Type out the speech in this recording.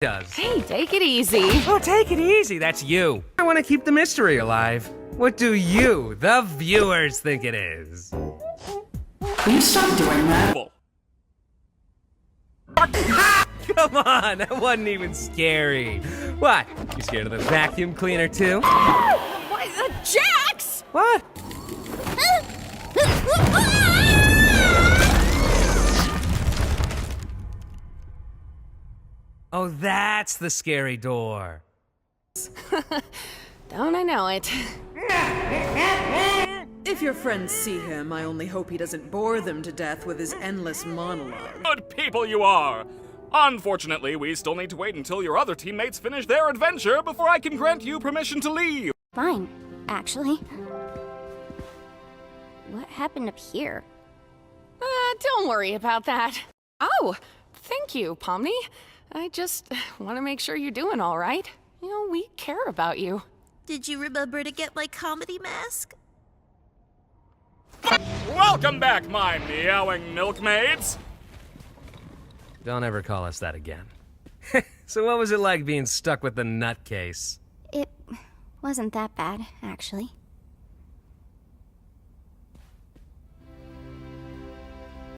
does. Hey, take it easy. Oh, take it easy. That's you. I want to keep the mystery alive. What do you, the viewers, think it is? Will you stop doing that? Come on, that wasn't even scary. What? You scared of the vacuum cleaner too? What? Jax! What? Oh, that's the scary door. Don't I know it? If your friends see him, I only hope he doesn't bore them to death with his endless monologue. Good people you are! Unfortunately, we still need to wait until your other teammates finish their adventure before I can grant you permission to leave. Fine, actually. What happened up here? Don't worry about that. Oh, thank you, Pomni. I just want to make sure you're doing all right. You know, we care about you. Did you remember to get my comedy mask? Welcome back, my meowing milkmaids! Don't ever call us that again. So what was it like being stuck with the nutcase? It wasn't that bad, actually.